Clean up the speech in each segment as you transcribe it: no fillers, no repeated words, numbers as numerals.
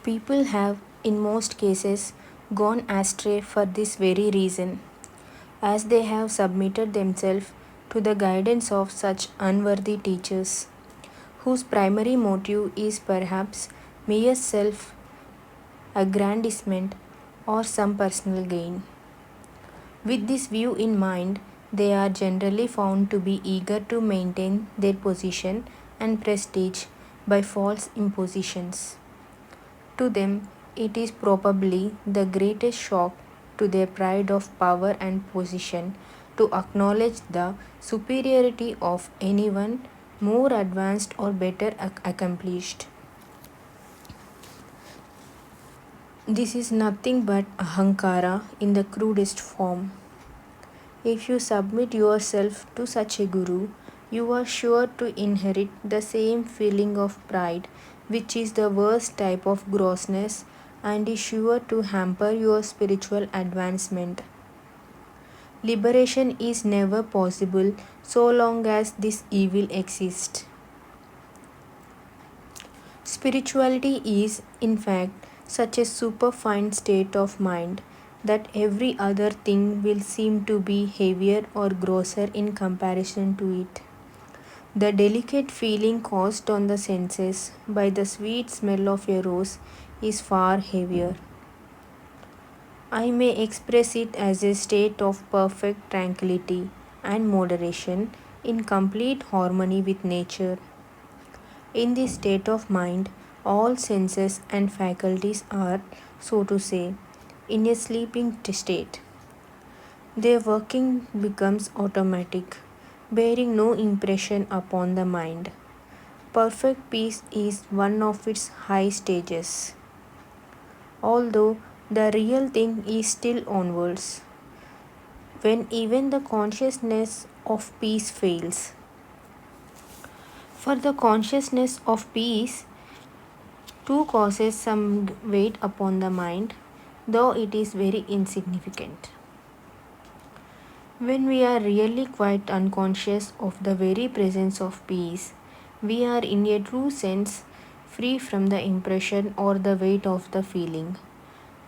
People have, in most cases, gone astray for this very reason, as they have submitted themselves to the guidance of such unworthy teachers, whose primary motive is perhaps mere self aggrandizement or some personal gain. With this view in mind, they are generally found to be eager to maintain their position and prestige by false impositions. To them, it is probably the greatest shock to their pride of power and position to acknowledge the superiority of anyone more advanced or better accomplished. This is nothing but ahankara in the crudest form. If you submit yourself to such a guru, you are sure to inherit the same feeling of pride, which is the worst type of grossness and is sure to hamper your spiritual advancement. Liberation is never possible so long as this evil exists. Spirituality is, in fact, such a superfine state of mind that every other thing will seem to be heavier or grosser in comparison to it. The delicate feeling caused on the senses by the sweet smell of a rose is far heavier. I may express it as a state of perfect tranquility and moderation in complete harmony with nature. In this state of mind, all senses and faculties are, so to say, in a sleeping state. Their working becomes automatic, bearing no impression upon the mind. Perfect peace is one of its high stages, although the real thing is still onwards, when even the consciousness of peace fails. For the consciousness of peace too causes some weight upon the mind, though it is very insignificant. When we are really quite unconscious of the very presence of peace, we are in a true sense free from the impression or the weight of the feeling.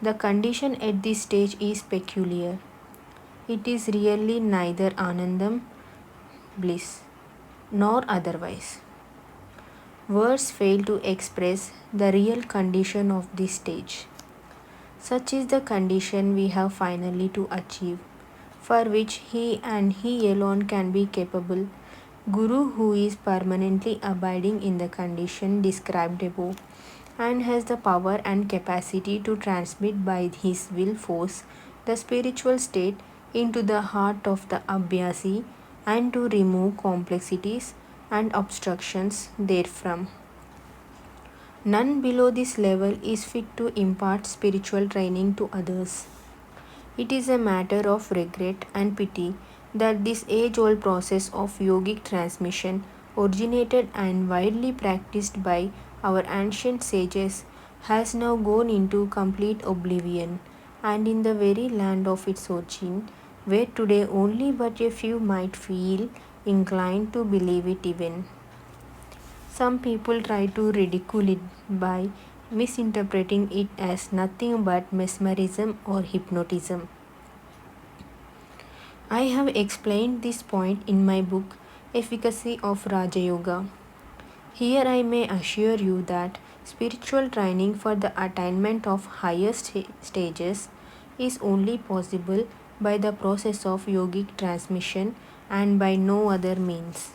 The condition at this stage is peculiar. It is really neither anandam, bliss, nor otherwise. Words fail to express the real condition of this stage. Such is the condition we have finally to achieve, for which he and he alone can be capable. Guru, who is permanently abiding in the condition described above and has the power and capacity to transmit by his will force the spiritual state into the heart of the abhyasi and to remove complexities and obstructions therefrom. None below this level is fit to impart spiritual training to others. It is a matter of regret and pity that this age old process of yogic transmission, originated and widely practiced by our ancient sages, has now gone into complete oblivion, and in the very land of its origin, where today only but a few might feel inclined to believe it even. Some people try to ridicule it by misinterpreting it as nothing but mesmerism or hypnotism. I have explained this point in my book Efficacy of Raja Yoga. Here I may assure you that spiritual training for the attainment of higher stages is only possible by the process of yogic transmission and by no other means.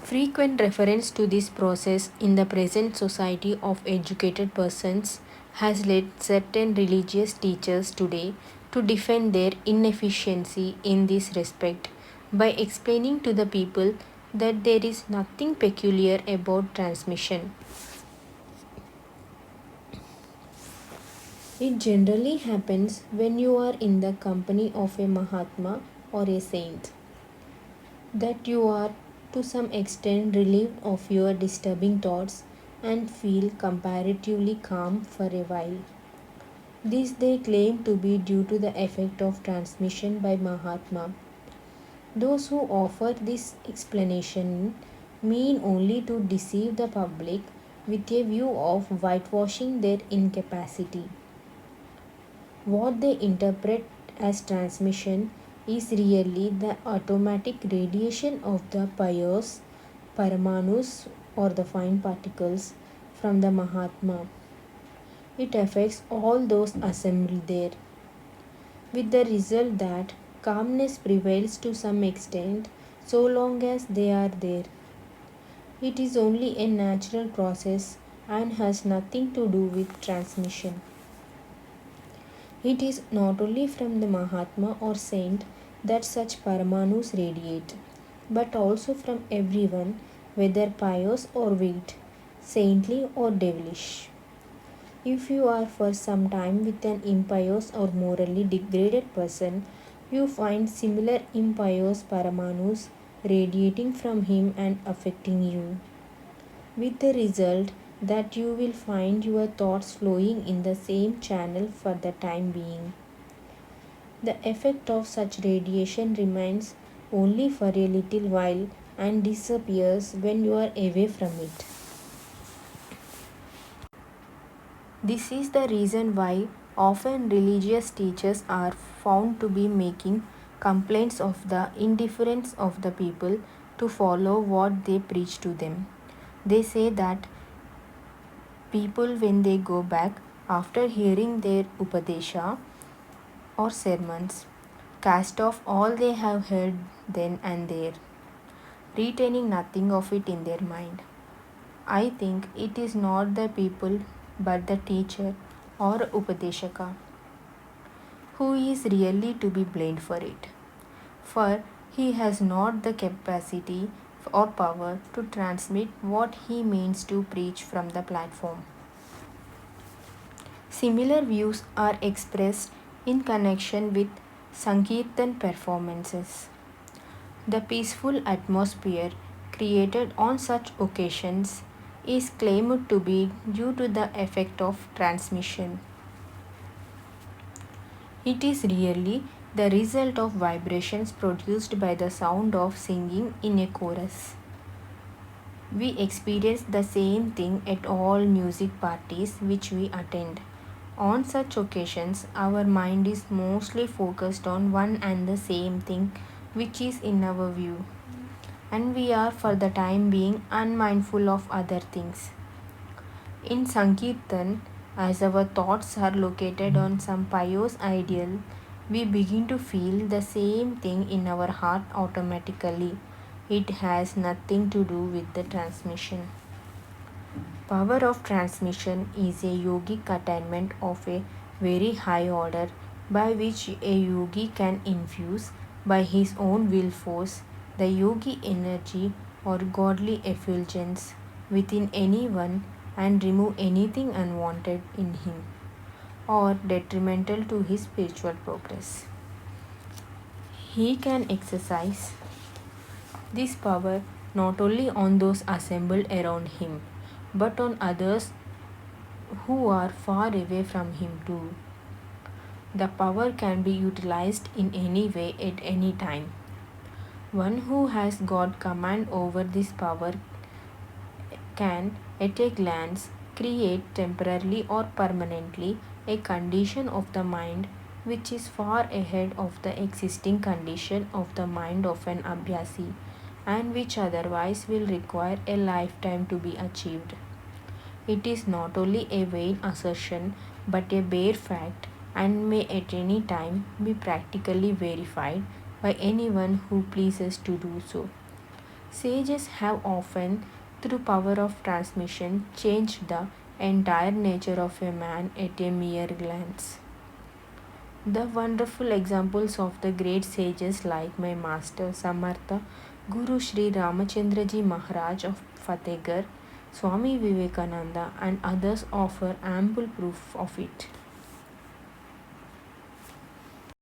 Frequent reference to this process in the present society of educated persons has led certain religious teachers today to defend their inefficiency in this respect by explaining to the people that there is nothing peculiar about transmission. It generally happens when you are in the company of a Mahatma or a saint, that you are to some extent relieved of your disturbing thoughts and feel comparatively calm for a while. This they claim to be due to the effect of transmission by Mahatma. Those who offer this explanation mean only to deceive the public with a view of whitewashing their incapacity. What they interpret as transmission is really the automatic radiation of the pious Paramanus or the fine particles from the Mahatma. It affects all those assembled there, with the result that calmness prevails to some extent so long as they are there. It is only a natural process and has nothing to do with transmission. It is not only from the Mahatma or saint that such Paramanus radiate, but also from everyone, whether pious or wicked, saintly or devilish. If you are for some time with an impious or morally degraded person, you find similar impious Paramanus radiating from him and affecting you, with the result that you will find your thoughts flowing in the same channel for the time being. The effect of such radiation remains only for a little while and disappears when you are away from it. This is the reason why often religious teachers are found to be making complaints of the indifference of the people to follow what they preach to them. They say that people, when they go back after hearing their upadesha or sermons, cast off all they have heard then and there, retaining nothing of it in their mind. I think it is not the people but the teacher or upadeshaka who is really to be blamed for it, for he has not the capacity or power to transmit what he means to preach from the platform. Similar views are expressed in connection with Sankirtan performances. The peaceful atmosphere created on such occasions is claimed to be due to the effect of transmission. It is really the result of vibrations produced by the sound of singing in a chorus. We experience the same thing at all music parties which we attend. On such occasions, our mind is mostly focused on one and the same thing which is in our view, and we are for the time being unmindful of other things. In Sankirtan, as our thoughts are located on some pious ideal, we begin to feel the same thing in our heart automatically. It has nothing to do with the transmission. Power of transmission is a yogic attainment of a very high order by which a yogi can infuse by his own will force the yogi energy or godly effulgence within anyone and remove anything unwanted in him or detrimental to his spiritual progress. He can exercise this power not only on those assembled around him but on others who are far away from him too. The power can be utilized in any way at any time. One who has got command over this power can, at a glance, create temporarily or permanently a condition of the mind which is far ahead of the existing condition of the mind of an abhyasi and which otherwise will require a lifetime to be achieved. It is not only a vain assertion but a bare fact and may at any time be practically verified by anyone who pleases to do so. Sages have often, through power of transmission, changed the entire nature of a man at a mere glance. The wonderful examples of the great sages like my master Samartha, Guru Sri Ramachandraji Maharaj of Fatehgarh, Swami Vivekananda, and others offer ample proof of it.